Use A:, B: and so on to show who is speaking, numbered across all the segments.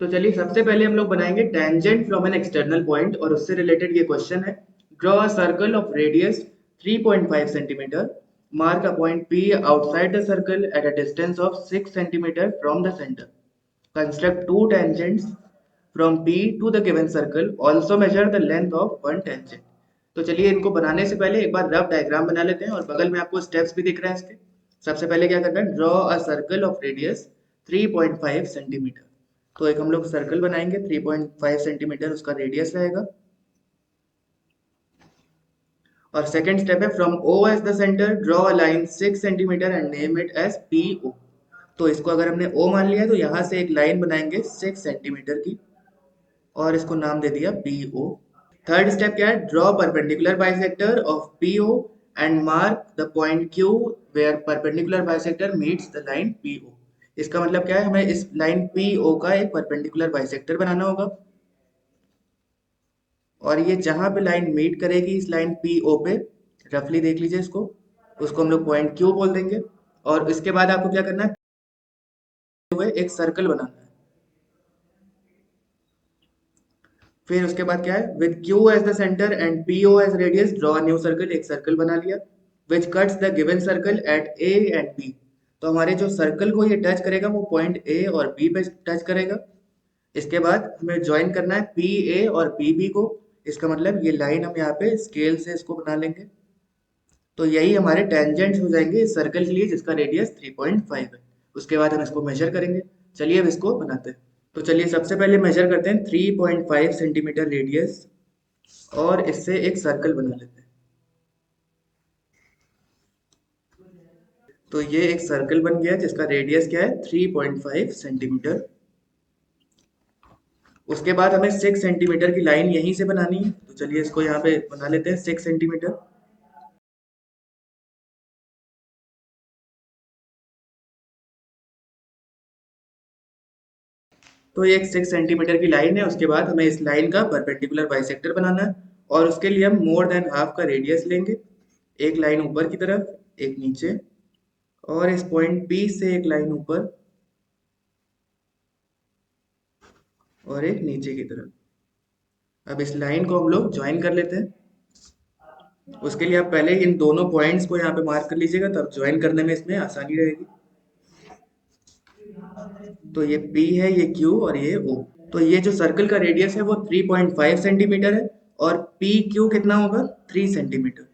A: तो चलिए सबसे पहले हम लोग बनाएंगे tangent from an external point और उससे रिलेटेड ये क्वेश्चन है। Draw a circle of radius 3.5 centimetre, mark a point P outside the circle at a distance of 6 centimetre from the centre, construct two tangents from P to the given circle, also measure the length of one tangent. तो चलिए इनको बनाने से पहले एक बार rough diagram बना लेते हैं और बगल में आपको स्टेप्स भी दिख रहे हैं इसके। सबसे पहले क्या करना है, draw a circle of radius 3.5 centimetre. तो एक हम लोग सर्कल बनाएंगे 3.5 सेंटीमीटर उसका रेडियस रहेगा। और सेकंड स्टेप है, from O as the centre draw a line 6 centimetre and name it as PO। तो इसको अगर हमने O मान लिया तो यहाँ से एक लाइन बनाएंगे 6 सेंटीमीटर की और इसको नाम दे दिया PO। थर्ड स्टेप क्या है, draw perpendicular bisector of PO and mark the point Q where perpendicular bisector meets the line PO। इसका मतलब क्या है, हमें इस लाइन PO का एक परपेंडिकुलर बाइसेक्टर बनाना होगा और ये जहां पे लाइन मीट करेगी इस लाइन PO पे, रफली देख लीजिए इसको, उसको हम लोग पॉइंट Q बोल देंगे। और इसके बाद आपको क्या करना है, हुए एक सर्कल बनाना है। फिर उसके बाद क्या है, with Q as the centre and PO as radius draw a new circle, एक सर्कल बना लिया which cuts the given circle at A and B। तो हमारे जो सर्कल को ये टच करेगा वो पॉइंट A और B पे टच करेगा। इसके बाद हमें ज्वाइन करना है PA और PB को। इसका मतलब ये लाइन हम यहाँ पे स्केल से इसको बना लेंगे। तो यही हमारे टेंजेंट्स हो जाएंगे इस सर्कल के लिए जिसका रेडियस 3.5 है। उसके बाद हम इसको मेजर करेंगे। चलिए अब इसको बनाते हैं। तो चलिए सबसे पहले मेजर करते हैं 3.5 सेंटीमीटर रेडियस और इससे एक सर्कल बना लेते हैं। तो ये एक सर्कल बन गया जिसका रेडियस क्या है, 3.5 सेंटीमीटर। उसके बाद हमें 6 सेंटीमीटर की लाइन यहीं से बनानी है। तो चलिए इसको यहाँ पे बना लेते हैं 6 सेंटीमीटर। तो ये एक 6 सेंटीमीटर की लाइन है। उसके बाद हमें इस लाइन का परपेंडिकुलर बाइसेक्टर बनाना है और उसके लिए हम मोर देन हाफ का रेडियस लेंगे। एक लाइन ऊपर की तरफ, एक नीचे, और इस पॉइंट P से एक लाइन ऊपर और एक नीचे की तरफ। अब इस लाइन को हम लोग ज्वाइन कर लेते हैं। उसके लिए आप पहले इन दोनों पॉइंट्स को यहाँ पे मार्क कर लीजिएगा, तब ज्वाइन करने में इसमें आसानी रहेगी। तो ये P है, ये Q और ये O। तो ये जो सर्कल का रेडियस है वो 3.5 सेंटीमीटर है और PQ कितना होगा, 3 सेंटीमीटर।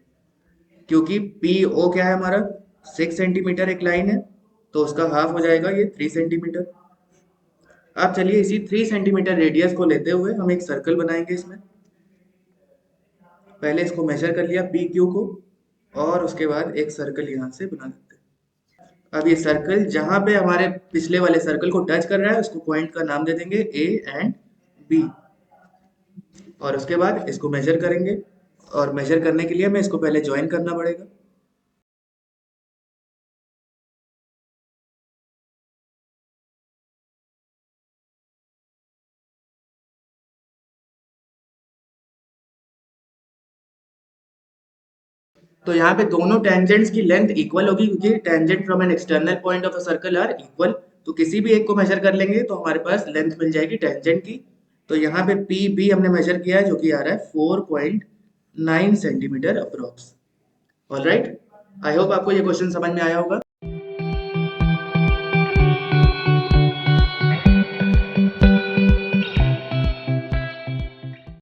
A: क्योंकि PO क्या है हमारा, 6 सेंटीमीटर एक लाइन है, तो उसका हाफ हो जाएगा ये 3 सेंटीमीटर। अब चलिए इसी 3 सेंटीमीटर रेडियस को लेते हुए हम एक सर्कल बनाएंगे इसमें। पहले इसको मेजर कर लिया PQ को और उसके बाद एक सर्कल यहाँ से बना लेते हैं। अब ये सर्कल जहां पे हमारे पिछले वाले सर्कल को टच कर रहा है उसको पॉइंट का नाम दे देंगे A एंड B। और उसके बाद इसको मेजर करेंगे और मेजर करने के लिए हमें इसको पहले ज्वाइन करना पड़ेगा। तो यहाँ पे दोनों टेंजेंट्स की लेंथ इक्वल होगी क्योंकि tangent from an external point of a circle are equal. तो किसी भी एक को मेजर कर लेंगे तो हमारे पास लेंथ मिल जाएगी टेंजेंट की। तो यहाँ पे पी बी हमने मेजर किया है जो कि आ रहा है 4.9 centimetre approx. Alright, I hope आपको ये क्वेश्चन समझ में आया होगा।